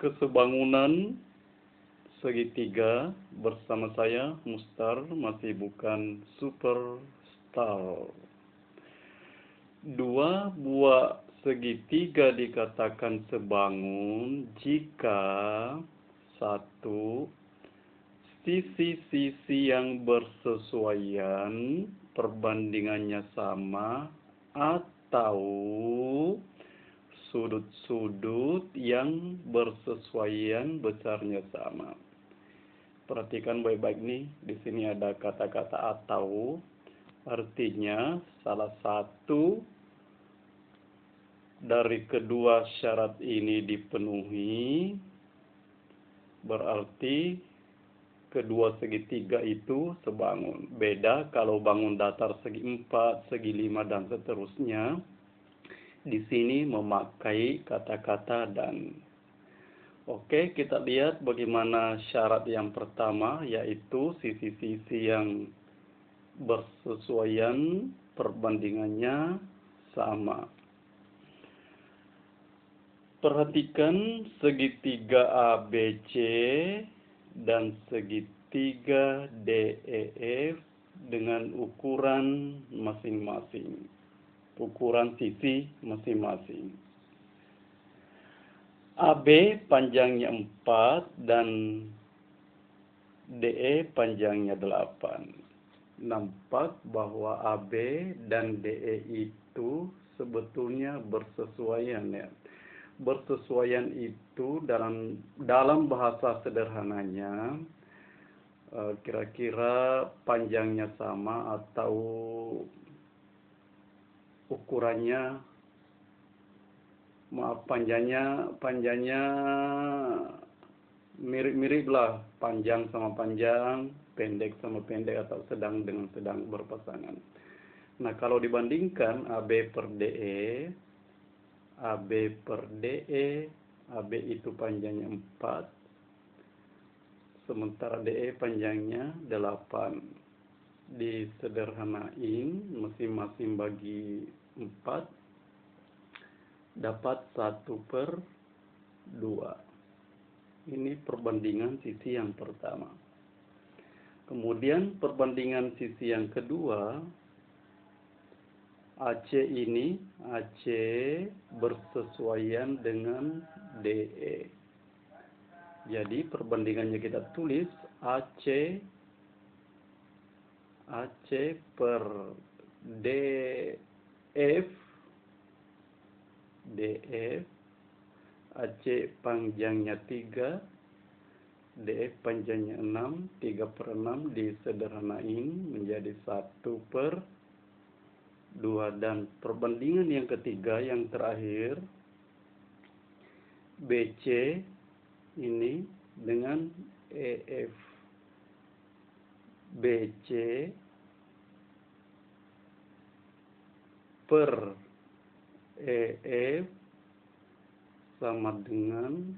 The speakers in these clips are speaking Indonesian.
Kesebangunan segitiga bersama saya Mustar, masih bukan superstar. Dua buah segitiga dikatakan sebangun jika satu, sisi-sisi yang bersesuaian perbandingannya sama, atau sudut-sudut yang bersesuaian besarnya sama. Perhatikan baik-baik nih, di sini ada kata-kata atau, artinya salah satu dari kedua syarat ini dipenuhi, berarti kedua segitiga itu sebangun. Beda kalau bangun datar segi 4, segi 5, dan seterusnya. Di sini memakai kata-kata dan. Oke, kita lihat bagaimana syarat yang pertama, yaitu sisi-sisi yang bersesuaian perbandingannya sama. Perhatikan segitiga ABC dan segitiga DEF dengan ukuran masing-masing. Ukuran sisi masing-masing. AB panjangnya 4 dan DE panjangnya 8. Nampak bahwa AB dan DE itu sebetulnya bersesuaian ya. Bersesuaian itu dalam bahasa sederhananya kira-kira panjangnya sama atau ukurannya, panjangnya mirip-mirip lah, panjang sama panjang, pendek sama pendek, atau sedang dengan sedang berpasangan. Nah, kalau dibandingkan AB per DE, AB itu panjangnya 4, sementara DE panjangnya 8. Disederhanain, masing-masing bagi 4, dapat 1/2. Ini perbandingan sisi yang pertama. Kemudian perbandingan sisi yang kedua, AC bersesuaian dengan DE. Jadi perbandingannya kita tulis AC per DF, AC panjangnya 3, DF panjangnya 6, 3/6 disederhanain menjadi 1/2. Dan perbandingan yang ketiga, yang terakhir, BC ini dengan EF. BC per EF sama dengan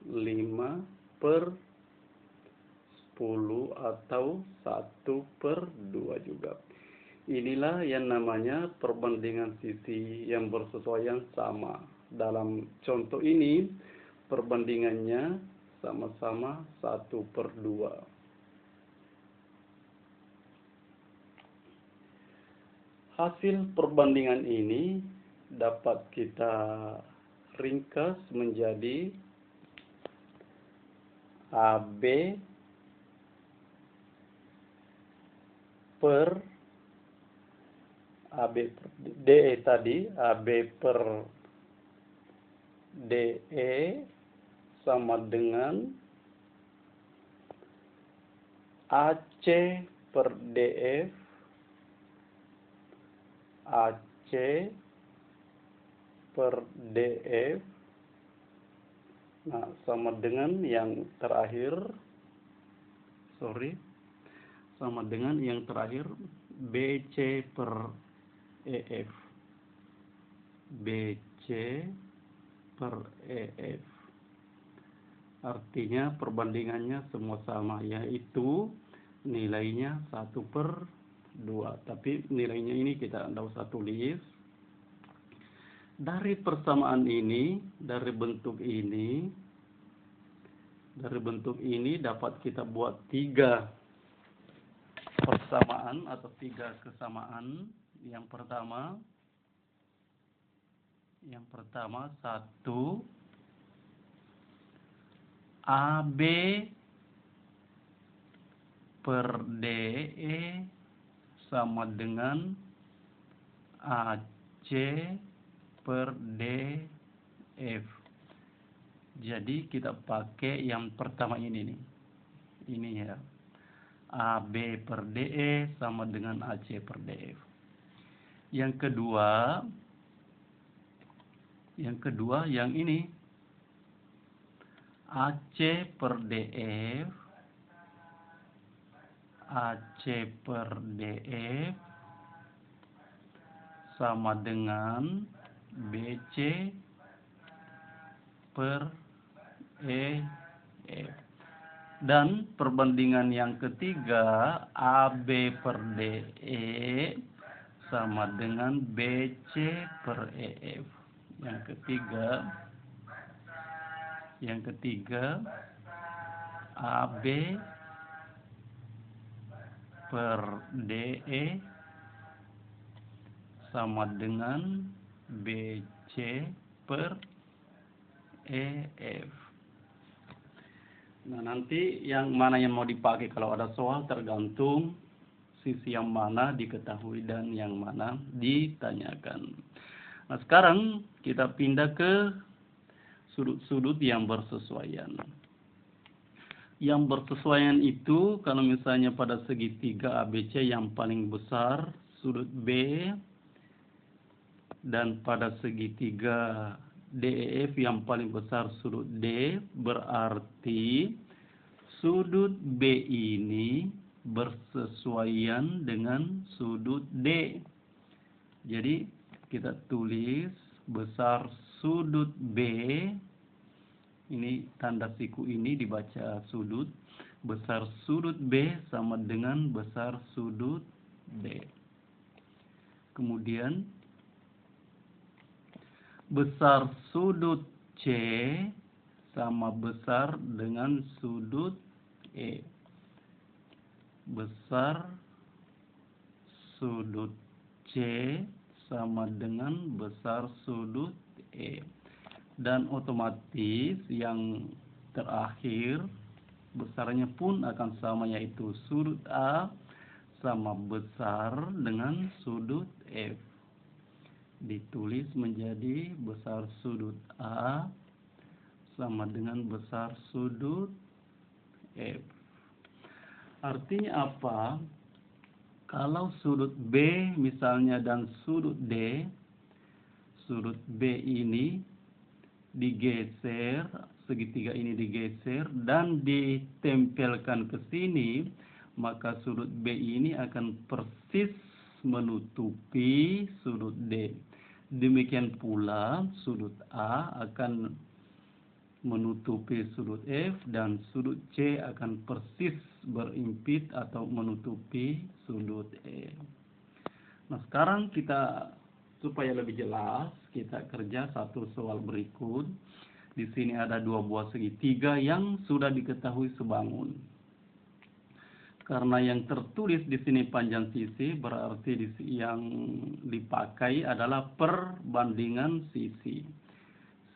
5/10 atau 1/2 juga. Inilah yang namanya perbandingan sisi yang bersesuaian sama. Dalam contoh ini, perbandingannya sama-sama 1/2. Hasil perbandingan ini dapat kita ringkas menjadi AB per DE tadi, AB per DE sama dengan AC per DF, AC per DF, nah sama dengan yang terakhir, sama dengan yang terakhir, BC per EF. BC per EF. Artinya perbandingannya semua sama, yaitu nilainya 1/2. Tapi nilainya ini kita tidak usah tulis. Dari persamaan ini, dari bentuk ini, Dari bentuk ini dapat kita buat 3 persamaan atau 3 kesamaan. Yang pertama 1 AB per DE sama dengan AC per DF. Jadi kita pakai yang pertama ini nih. Ini ya. AB per DE sama dengan AC per DF. Yang kedua yang ini. AC per DF sama dengan BC per EF. Dan perbandingan yang ketiga, AB per DE sama dengan BC per EF. Yang ketiga, AB per DE sama dengan BC per EF. Nah, nanti yang mana yang mau dipakai kalau ada soal tergantung sisi yang mana diketahui dan yang mana ditanyakan. Nah, sekarang kita pindah ke sudut-sudut yang bersesuaian. Yang bersesuaian itu kalau misalnya pada segitiga ABC yang paling besar sudut B, dan pada segitiga DEF yang paling besar sudut D, berarti sudut B ini bersesuaian dengan sudut D. Jadi kita tulis besar sudut B, ini tanda siku ini dibaca sudut, besar sudut B sama dengan besar sudut D. Kemudian besar sudut C sama besar dengan sudut E. Besar sudut C sama dengan besar sudut E. Dan otomatis yang terakhir besarnya pun akan sama, yaitu sudut A sama besar dengan sudut F. Ditulis menjadi besar sudut A sama dengan besar sudut F. Artinya apa? Kalau sudut B misalnya dan sudut D, sudut B ini digeser, segitiga ini digeser dan ditempelkan ke sini, maka sudut B ini akan persis menutupi sudut D. Demikian pula sudut A akan menutupi sudut F dan sudut C akan persis berimpit atau menutupi sudut E. Nah, sekarang kita supaya lebih jelas kita kerja satu soal berikut. Di sini ada 2 buah segitiga yang sudah diketahui sebangun. Karena yang tertulis di sini panjang sisi, berarti yang dipakai adalah perbandingan sisi.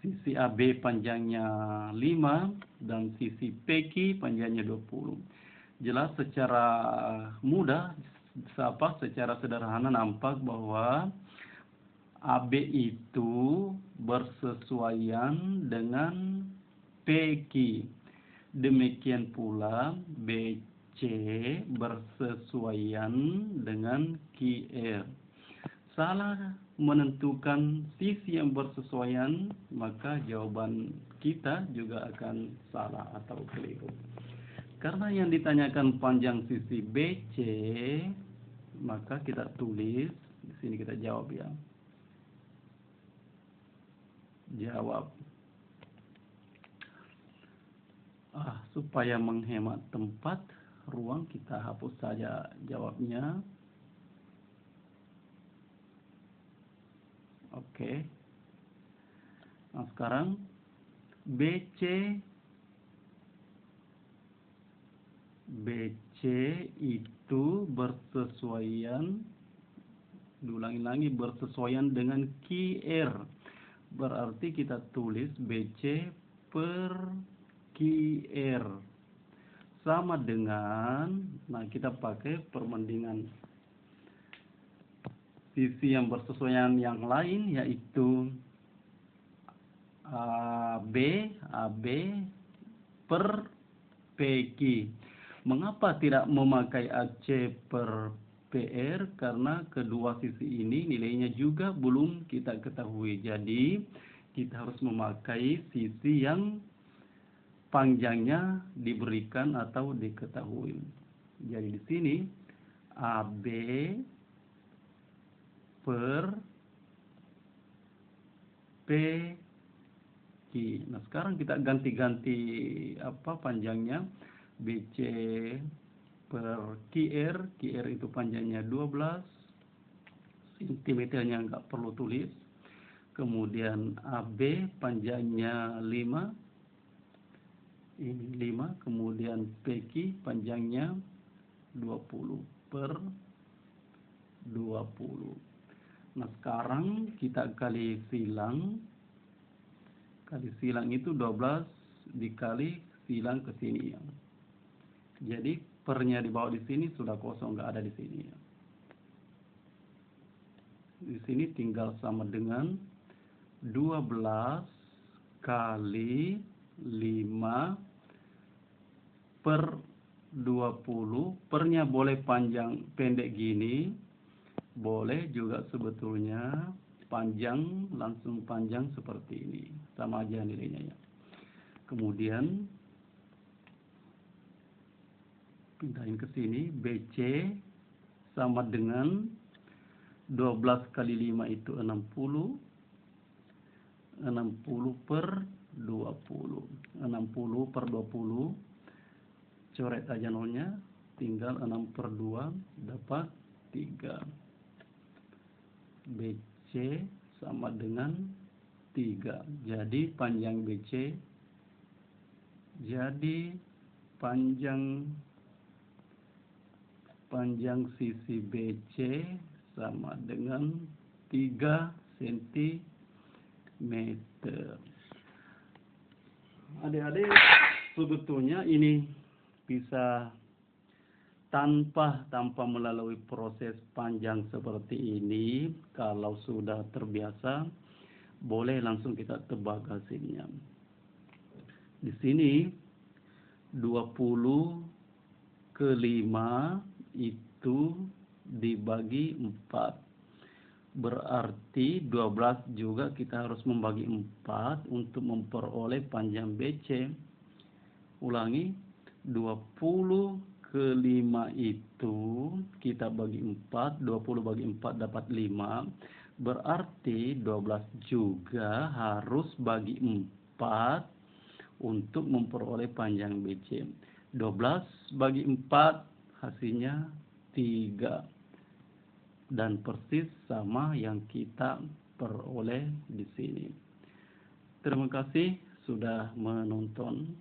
Sisi AB panjangnya 5 dan sisi PQ panjangnya 20. Jelas secara mudah, secara sederhana nampak bahwa AB itu bersesuaian dengan PQ. Demikian pula BC bersesuaian dengan QR. Salah menentukan sisi yang bersesuaian, maka jawaban kita juga akan salah atau keliru. Karena yang ditanyakan panjang sisi BC, maka kita tulis, di sini kita jawab ya. Jawab. Supaya menghemat tempat, ruang, kita hapus saja jawabnya. Oke. Nah, sekarang BC BC itu bersesuaian, diulangi lagi, bersesuaian dengan QR. Berarti kita tulis BC per QR sama dengan, nah kita pakai perbandingan sisi yang bersesuaian yang lain, yaitu AB per PQ. Mengapa tidak memakai AC per PR? Karena kedua sisi ini nilainya juga belum kita ketahui. Jadi kita harus memakai sisi yang panjangnya diberikan atau diketahui. Jadi di sini AB per PQ. Nah, sekarang kita ganti-ganti panjangnya. BC per QR, QR itu panjangnya 12 cm-nya nggak perlu tulis. Kemudian AB panjangnya 5, ini 5. Kemudian PQ panjangnya 20 per 20. Nah, sekarang kita kali silang. Kali silang itu 12 dikali silang ke sini ya. Jadi pernya di bawah di sini sudah kosong, nggak ada di sini ya. Di sini tinggal sama dengan 12 kali 5 per 20. Pernya boleh panjang pendek gini, boleh juga sebetulnya panjang, langsung panjang seperti ini. Sama aja nilainya ya. Kemudian pindahin ke sini, BC sama dengan 12 kali 5 itu 60. 60 per 20. 60 per 20. Coret aja nolnya, tinggal 6 per 2 dapat 3. BC sama dengan 3. Jadi panjang BC, jadi panjang sisi BC sama dengan 3 cm. Adik-adik, sebetulnya ini bisa tanpa melalui proses panjang seperti ini. Kalau sudah terbiasa, boleh langsung kita tebak hasilnya. Di sini 20 ke 5 itu dibagi 4. Berarti 12 juga kita harus membagi 4 untuk memperoleh panjang BC. Ulangi, 20 ke 5 itu kita bagi 4, 20 bagi 4 dapat 5. Berarti 12 juga harus bagi 4 untuk memperoleh panjang BC. 12 bagi 4 hasilnya 3. Dan persis sama yang kita peroleh di sini. Terima kasih sudah menonton.